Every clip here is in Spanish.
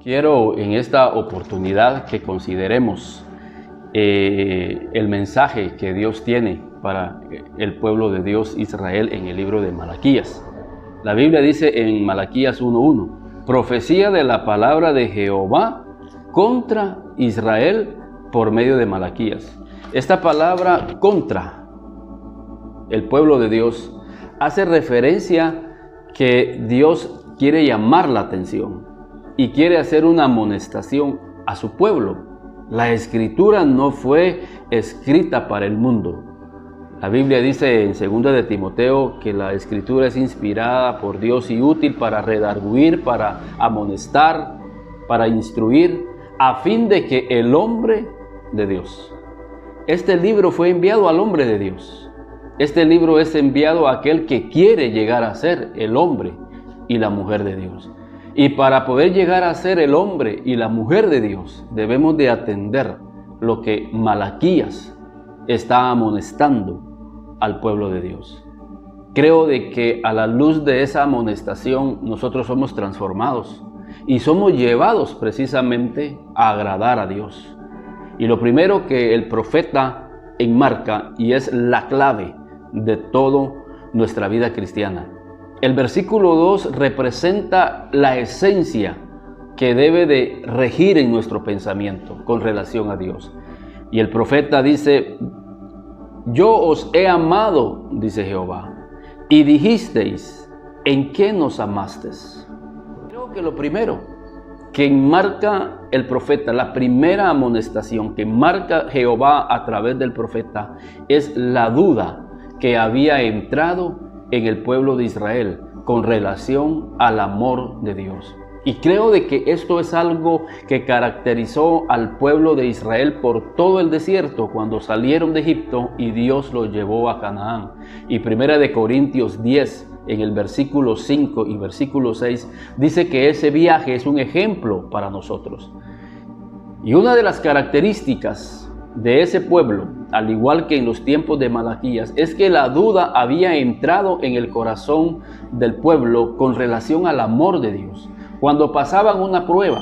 Quiero en esta oportunidad que consideremos el mensaje que Dios tiene para el pueblo de Dios Israel en el libro de Malaquías. La Biblia dice en Malaquías 1:1, profecía de la palabra de Jehová contra Israel por medio de Malaquías. Esta palabra contra el pueblo de Dios hace referencia que Dios quiere llamar la atención y quiere hacer una amonestación a su pueblo. La escritura no fue escrita para el mundo. La Biblia dice en 2 de Timoteo que la escritura es inspirada por Dios y útil para redarguir, para amonestar, para instruir, a fin de que el hombre de Dios. Este libro fue enviado al hombre de Dios. Este libro es enviado a aquel que quiere llegar a ser el hombre y la mujer de Dios. Y para poder llegar a ser el hombre y la mujer de Dios, debemos de atender lo que Malaquías está amonestando al pueblo de Dios. Creo de que a la luz de esa amonestación nosotros somos transformados y somos llevados precisamente a agradar a Dios. Y lo primero que el profeta enmarca, y es la clave de toda nuestra vida cristiana, el versículo 2 representa la esencia que debe de regir en nuestro pensamiento con relación a Dios. Y el profeta dice, yo os he amado, dice Jehová, y dijisteis, ¿en qué nos amasteis? Creo que lo primero que enmarca el profeta, la primera amonestación que marca Jehová a través del profeta, es la duda que había entrado en el pueblo de Israel con relación al amor de Dios. Y creo de que esto es algo que caracterizó al pueblo de Israel por todo el desierto cuando salieron de Egipto y Dios los llevó a Canaán. Y 1 de Corintios 10, en el versículo 5 y versículo 6, dice que ese viaje es un ejemplo para nosotros. Y una de las características de ese pueblo, al igual que en los tiempos de Malaquías, es que la duda había entrado en el corazón del pueblo con relación al amor de Dios. Cuando pasaban una prueba,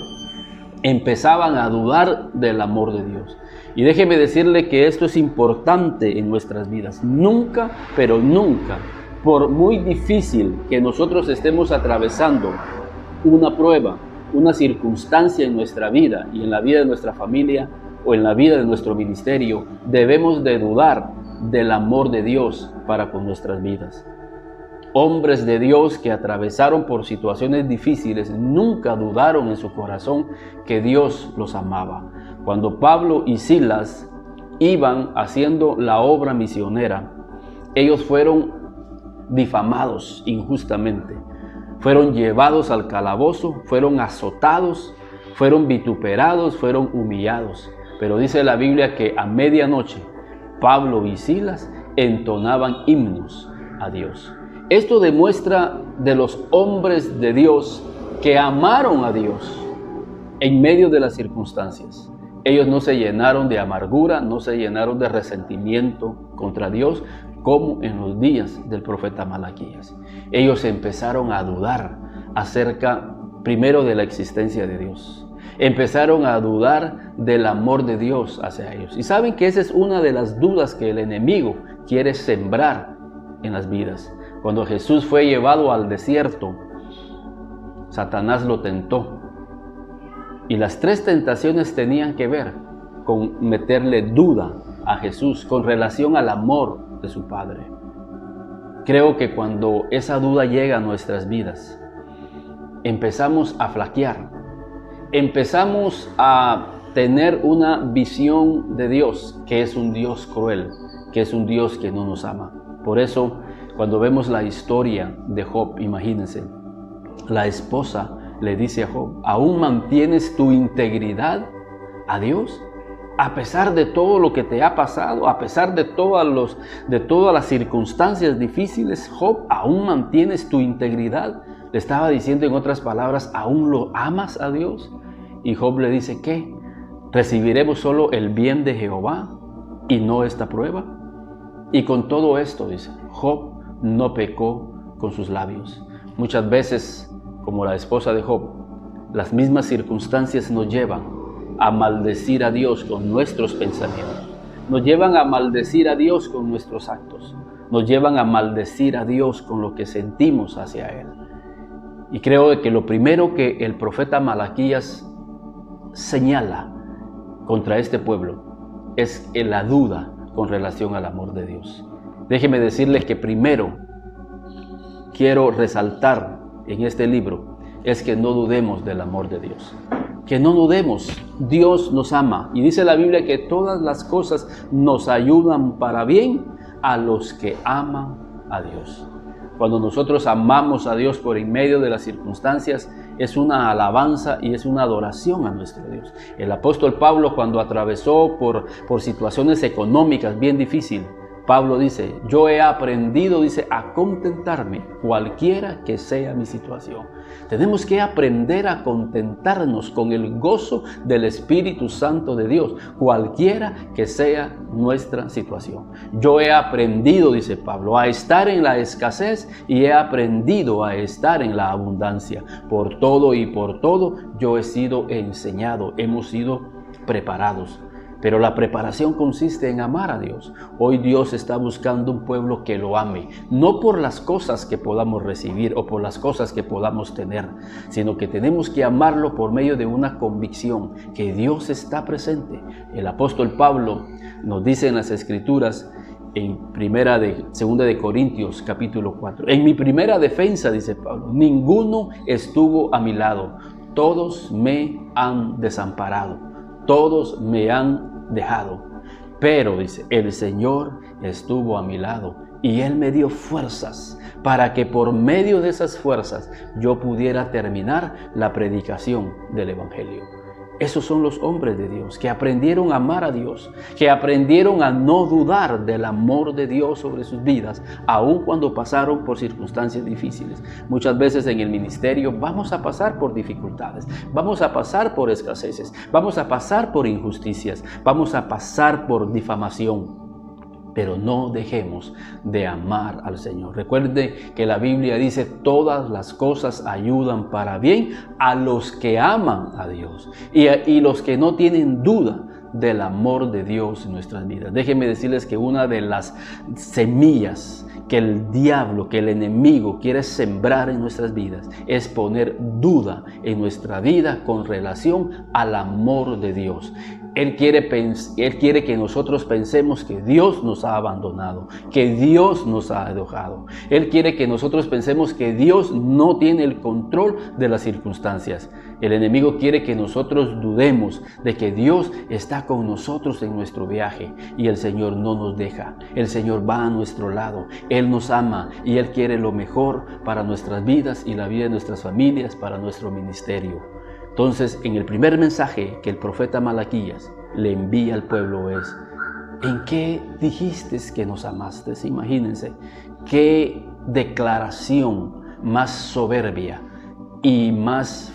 empezaban a dudar del amor de Dios. Y déjeme decirle que esto es importante en nuestras vidas. Nunca, pero nunca, por muy difícil que nosotros estemos atravesando una prueba, una circunstancia en nuestra vida y en la vida de nuestra familia, o en la vida de nuestro ministerio, debemos de dudar del amor de Dios para con nuestras vidas. Hombres de Dios que atravesaron por situaciones difíciles nunca dudaron en su corazón que Dios los amaba. Cuando Pablo y Silas iban haciendo la obra misionera, ellos fueron difamados injustamente, fueron llevados al calabozo, fueron azotados, fueron vituperados, fueron humillados. Pero dice la Biblia que a medianoche Pablo y Silas entonaban himnos a Dios. Esto demuestra de los hombres de Dios que amaron a Dios en medio de las circunstancias. Ellos no se llenaron de amargura, no se llenaron de resentimiento contra Dios, como en los días del profeta Malaquías. Ellos empezaron a dudar acerca primero de la existencia de Dios. Empezaron a dudar del amor de Dios hacia ellos. Y saben que esa es una de las dudas que el enemigo quiere sembrar en las vidas. Cuando Jesús fue llevado al desierto, Satanás lo tentó. Y las 3 tentaciones tenían que ver con meterle duda a Jesús con relación al amor de su Padre. Creo que cuando esa duda llega a nuestras vidas, empezamos a flaquear. Empezamos a tener una visión de Dios, que es un Dios cruel, que es un Dios que no nos ama. Por eso, cuando vemos la historia de Job, imagínense, la esposa le dice a Job, ¿aún mantienes tu integridad a Dios? A pesar de todo lo que te ha pasado, a pesar de todas las circunstancias difíciles, Job, ¿aún mantienes tu integridad? Le estaba diciendo en otras palabras, ¿aún lo amas a Dios? Y Job le dice, ¿qué? ¿Recibiremos solo el bien de Jehová y no esta prueba? Y con todo esto, dice, Job no pecó con sus labios. Muchas veces, como la esposa de Job, las mismas circunstancias nos llevan a maldecir a Dios con nuestros pensamientos, nos llevan a maldecir a Dios con nuestros actos, nos llevan a maldecir a Dios con lo que sentimos hacia Él. Y creo que lo primero que el profeta Malaquías señala contra este pueblo es la duda con relación al amor de Dios. Déjeme decirle que primero quiero resaltar en este libro es que no dudemos del amor de Dios. Que no dudemos, Dios nos ama. Y dice la Biblia que todas las cosas nos ayudan para bien a los que aman a Dios. Cuando nosotros amamos a Dios por en medio de las circunstancias, es una alabanza y es una adoración a nuestro Dios. El apóstol Pablo, cuando atravesó por situaciones económicas bien difíciles, Pablo dice, yo he aprendido, dice, a contentarme cualquiera que sea mi situación. Tenemos que aprender a contentarnos con el gozo del Espíritu Santo de Dios, cualquiera que sea nuestra situación. Yo he aprendido, dice Pablo, a estar en la escasez y he aprendido a estar en la abundancia. Por todo y por todo yo he sido enseñado, hemos sido preparados. Pero la preparación consiste en amar a Dios. Hoy Dios está buscando un pueblo que lo ame, no por las cosas que podamos recibir o por las cosas que podamos tener, sino que tenemos que amarlo por medio de una convicción que Dios está presente. El apóstol Pablo nos dice en las Escrituras, en segunda de Corintios capítulo 4, en mi primera defensa, dice Pablo, ninguno estuvo a mi lado, todos me han desamparado, todos me han dejado, pero dice, el Señor estuvo a mi lado y Él me dio fuerzas para que por medio de esas fuerzas yo pudiera terminar la predicación del Evangelio. Esos son los hombres de Dios que aprendieron a amar a Dios, que aprendieron a no dudar del amor de Dios sobre sus vidas, aun cuando pasaron por circunstancias difíciles. Muchas veces en el ministerio vamos a pasar por dificultades, vamos a pasar por escaseces, vamos a pasar por injusticias, vamos a pasar por difamación. Pero no dejemos de amar al Señor. Recuerde que la Biblia dice, todas las cosas ayudan para bien a los que aman a Dios y los que no tienen duda del amor de Dios en nuestras vidas. Déjenme decirles que una de las semillas que el diablo, que el enemigo quiere sembrar en nuestras vidas es poner duda en nuestra vida con relación al amor de Dios. Él quiere que nosotros pensemos que Dios nos ha abandonado, que Dios nos ha dejado. Él quiere que nosotros pensemos que Dios no tiene el control de las circunstancias. El enemigo quiere que nosotros dudemos de que Dios está con nosotros en nuestro viaje y el Señor no nos deja. El Señor va a nuestro lado. Él nos ama y Él quiere lo mejor para nuestras vidas y la vida de nuestras familias, para nuestro ministerio. Entonces, en el primer mensaje que el profeta Malaquías le envía al pueblo es, ¿en qué dijiste que nos amaste? Imagínense, qué declaración más soberbia y más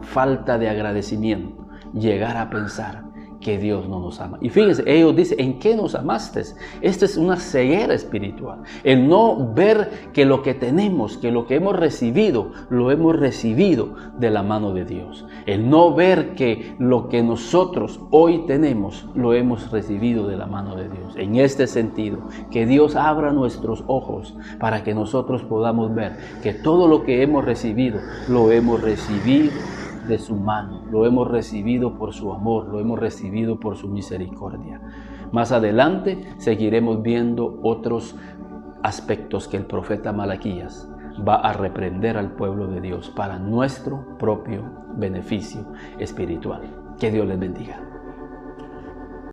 falta de agradecimiento llegar a pensar que Dios no nos ama. Y fíjense, ellos dicen, ¿en qué nos amaste? Esta es una ceguera espiritual. El no ver que lo que tenemos, que lo que hemos recibido, lo hemos recibido de la mano de Dios. El no ver que lo que nosotros hoy tenemos, lo hemos recibido de la mano de Dios. En este sentido, que Dios abra nuestros ojos para que nosotros podamos ver que todo lo que hemos recibido, lo hemos recibido de su mano, lo hemos recibido por su amor, lo hemos recibido por su misericordia. Más adelante seguiremos viendo otros aspectos que el profeta Malaquías va a reprender al pueblo de Dios para nuestro propio beneficio espiritual. Que Dios les bendiga.